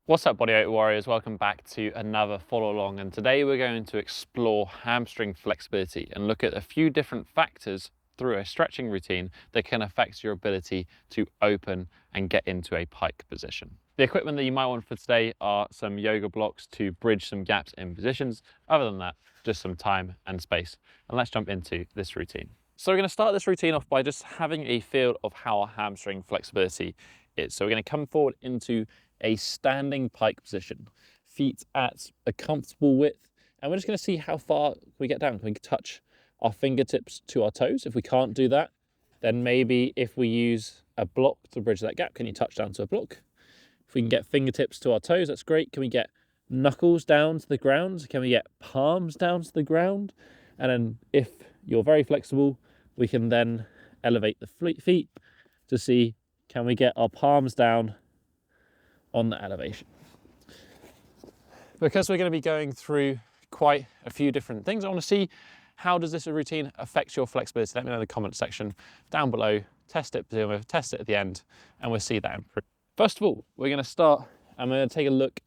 What's up, Body Weight Warriors? Welcome back to another follow along, and today we're going to explore hamstring flexibility and look at a few different factors through a stretching routine that can affect your ability to open and get into a pike position. The equipment that you might want for today are some yoga blocks to bridge some gaps in positions. Other than that, just some time and space. And let's jump into this routine. So we're going to start this routine off by just having a feel of how our hamstring flexibility is. So we're going to come forward into a standing pike position, feet at a comfortable width, and we're just going to see how far we get down. Can we touch our fingertips to our toes? If we can't do that, then maybe if we use a block to bridge that gap, can you touch down to a block? If we can get fingertips to our toes, that's great. Can we get knuckles down to the ground? Can we get palms down to the ground? And then if you're very flexible, we can then elevate the feet to see, can we get our palms down on the elevation. Because we're going to be going through quite a few different things, I want to see how does this routine affect your flexibility. Let me know in the comment section down below. Test it, test it at the end, and we'll see that improve. First of all, we're going to start and we're going to take a look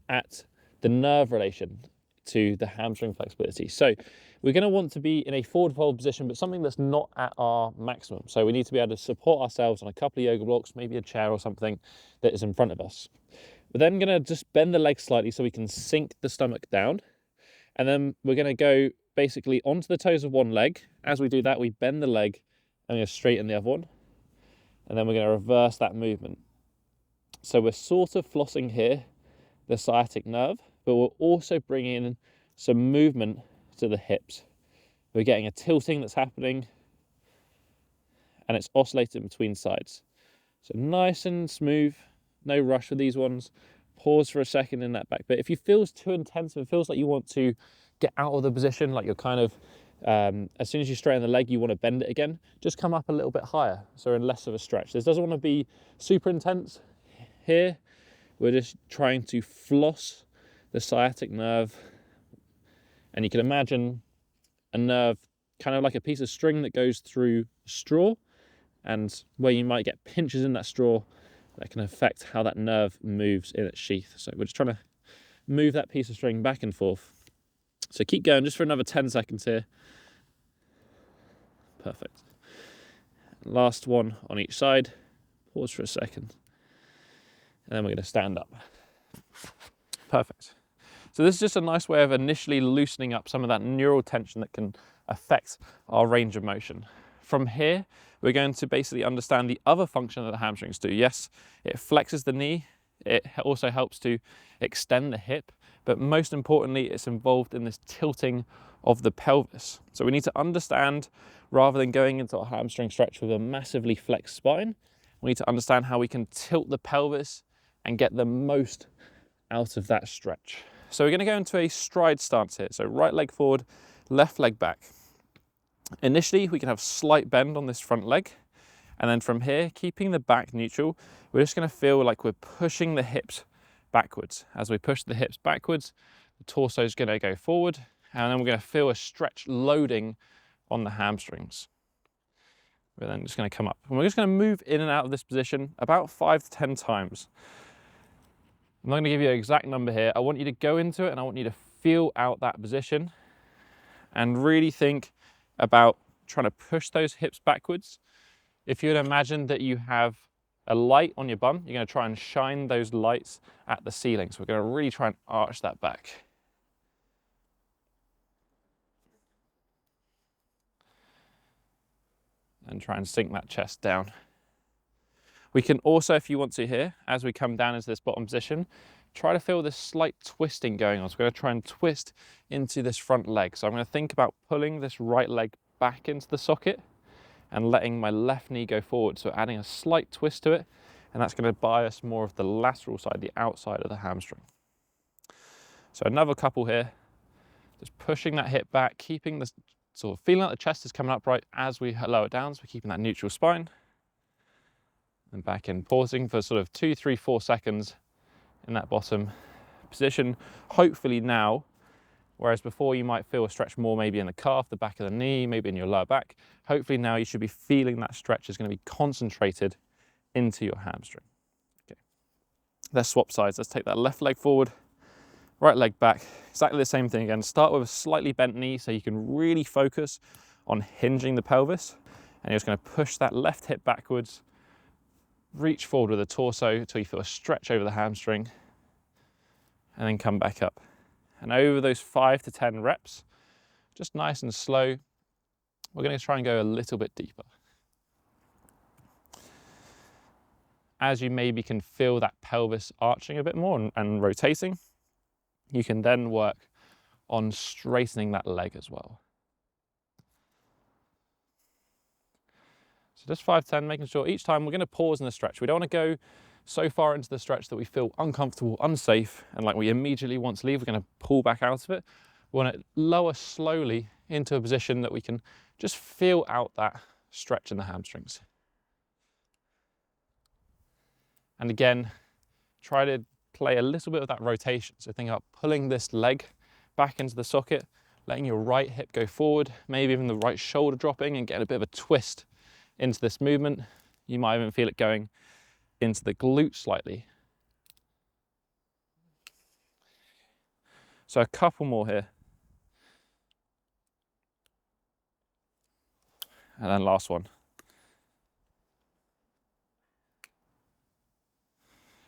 at the nerve relation to the hamstring flexibility. So we're going to want to be in a forward fold position, but something that's not at our maximum. So we need to be able to support ourselves on a couple of yoga blocks, maybe a chair or something that is in front of us. We're then going to just bend the legs slightly so we can sink the stomach down. And then we're going to go basically onto the toes of one leg. As we do that, we bend the leg and we're going to straighten the other one. And then we're going to reverse that movement. So we're sort of flossing here, the sciatic nerve, but we're also bringing in some movement to the hips. We're getting a tilting that's happening and it's oscillating between sides. So nice and smooth. No rush with these ones. Pause for a second in that back bit. If you feel too intense, if it feels like you want to get out of the position, like you're kind of, as soon as you straighten the leg, you want to bend it again, just come up a little bit higher, so in less of a stretch. This doesn't want to be super intense here. We're just trying to floss the sciatic nerve. And you can imagine a nerve kind of like a piece of string that goes through a straw, and where you might get pinches in that straw, that can affect how that nerve moves in its sheath. So we're just trying to move that piece of string back and forth. So keep going just for another 10 seconds here. Perfect. Last one on each side. Pause for a second. And then we're going to stand up. Perfect. So this is just a nice way of initially loosening up some of that neural tension that can affect our range of motion. From here, we're going to basically understand the other function that the hamstrings do. Yes, it flexes the knee. It also helps to extend the hip, but most importantly, it's involved in this tilting of the pelvis. So we need to understand, rather than going into a hamstring stretch with a massively flexed spine, we need to understand how we can tilt the pelvis and get the most out of that stretch. So we're going to go into a stride stance here. So right leg forward, left leg back. Initially, we can have slight bend on this front leg. And then from here, keeping the back neutral, we're just going to feel like we're pushing the hips backwards. As we push the hips backwards, the torso is going to go forward. And then we're going to feel a stretch loading on the hamstrings. We're then just going to come up. And we're just going to move in and out of this position about 5 to 10 times. I'm not going to give you an exact number here. I want you to go into it and I want you to feel out that position and really think about trying to push those hips backwards. If you'd imagine that you have a light on your bum, you're going to try and shine those lights at the ceiling. So we're going to really try and arch that back. And try and sink that chest down. We can also, if you want to here, as we come down into this bottom position, try to feel this slight twisting going on. So we're going to try and twist into this front leg. So I'm going to think about pulling this right leg back into the socket and letting my left knee go forward. So adding a slight twist to it, and that's going to bias more of the lateral side, the outside of the hamstring. So another couple here, just pushing that hip back, keeping the sort of feeling like the chest is coming upright as we lower down. So we're keeping that neutral spine. And back in, pausing for sort of 2, 3, 4 seconds in that bottom position. Hopefully now, whereas before you might feel a stretch more maybe in the calf, the back of the knee, maybe in your lower back, hopefully now you should be feeling that stretch is going to be concentrated into your hamstring. Okay. Let's swap sides. Let's take that left leg forward, right leg back. Exactly the same thing again. Start with a slightly bent knee so you can really focus on hinging the pelvis. And you're just going to push that left hip backwards, reach forward with the torso until you feel a stretch over the hamstring, and then come back up. And over those 5 to 10 reps, just nice and slow, we're going to try and go a little bit deeper. As you maybe can feel that pelvis arching a bit more and rotating, you can then work on straightening that leg as well. So just 5 to 10, making sure each time we're going to pause in the stretch. We don't want to go so far into the stretch that we feel uncomfortable, unsafe, and like we immediately want to leave. We're going to pull back out of it. We want to lower slowly into a position that we can just feel out that stretch in the hamstrings. And again, try to play a little bit of that rotation. So think about pulling this leg back into the socket, letting your right hip go forward, maybe even the right shoulder dropping, and getting a bit of a twist into this movement. You might even feel it going into the glute slightly. So a couple more here. And then last one.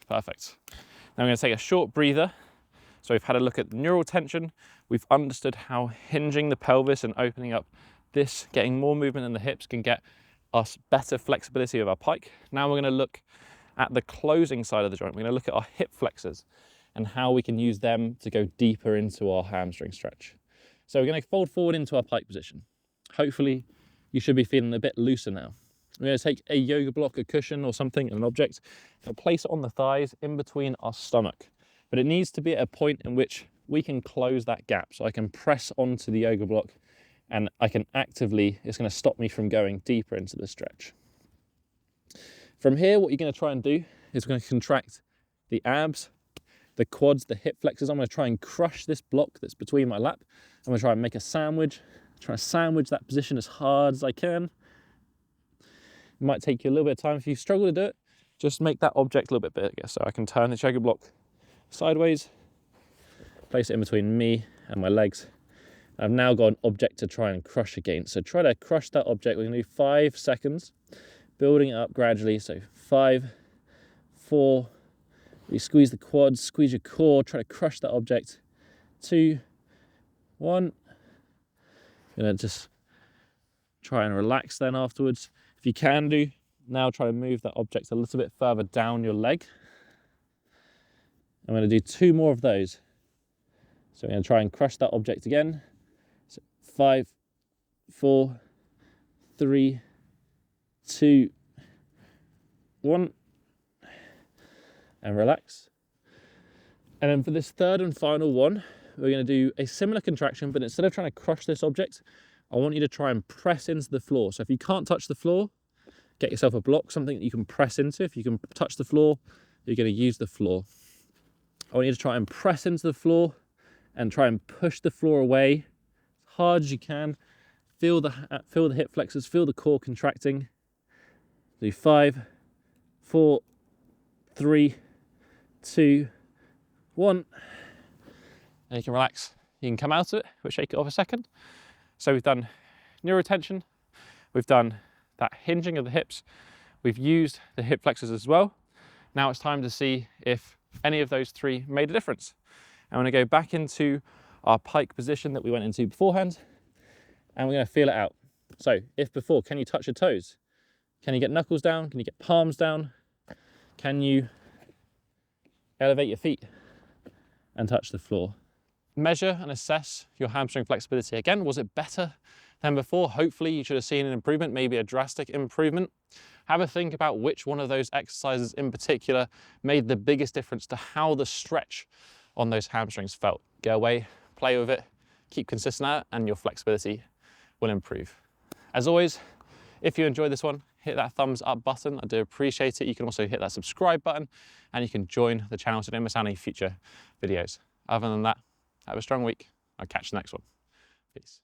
Perfect. Now I'm going to take a short breather. So we've had a look at the neural tension. We've understood how hinging the pelvis and opening up this, getting more movement in the hips can get us better flexibility of our pike. Now we're going to look at the closing side of the joint. We're going to look at our hip flexors and how we can use them to go deeper into our hamstring stretch. So we're going to fold forward into our pike position. Hopefully you should be feeling a bit looser now. We're going to take a yoga block, a cushion or something, an object, and place it on the thighs in between our stomach. But it needs to be at a point in which we can close that gap. So I can press onto the yoga block and I can actively, it's going to stop me from going deeper into the stretch. From here, what you're going to try and do is we're going to contract the abs, the quads, the hip flexors. I'm going to try and crush this block that's between my lap. I'm going to try and make a sandwich, try to sandwich that position as hard as I can. It might take you a little bit of time. If you struggle to do it, just make that object a little bit bigger. So I can turn the yoga block sideways, place it in between me and my legs. I've now got an object to try and crush again. So try to crush that object. We're going to do 5 seconds, building it up gradually. So 5, 4, you squeeze the quads, squeeze your core, try to crush that object. 2, 1. You're going to just try and relax then afterwards. If you can do, now try to move that object a little bit further down your leg. I'm going to do 2 more of those. So we're going to try and crush that object again. So 5, 4, 3, 2, 1, and relax. And then for this third and final one, we're going to do a similar contraction, but instead of trying to crush this object, I want you to try and press into the floor. So if you can't touch the floor, get yourself a block, something that you can press into. If you can touch the floor, you're going to use the floor. I want you to try and press into the floor and try and push the floor away as hard as you can. Feel the hip flexors, feel the core contracting. Do 5, 4, 3, 2, 1. And you can relax. You can come out of it. We'll shake it off a second. So we've done neurotension. We've done that hinging of the hips. We've used the hip flexors as well. Now it's time to see if any of those 3 made a difference. I'm going to go back into our pike position that we went into beforehand, and we're going to feel it out. So if before, can you touch your toes? Can you get knuckles down? Can you get palms down? Can you elevate your feet and touch the floor? Measure and assess your hamstring flexibility. Again, was it better than before? Hopefully you should have seen an improvement, maybe a drastic improvement. Have a think about which one of those exercises in particular made the biggest difference to how the stretch on those hamstrings felt. Go away, play with it, keep consistent at it, and your flexibility will improve. As always, if you enjoyed this one, hit that thumbs up button. I do appreciate it. You can also hit that subscribe button, and you can join the channel so you don't miss out on any future videos. Other than that, have a strong week. I'll catch you next one. Peace.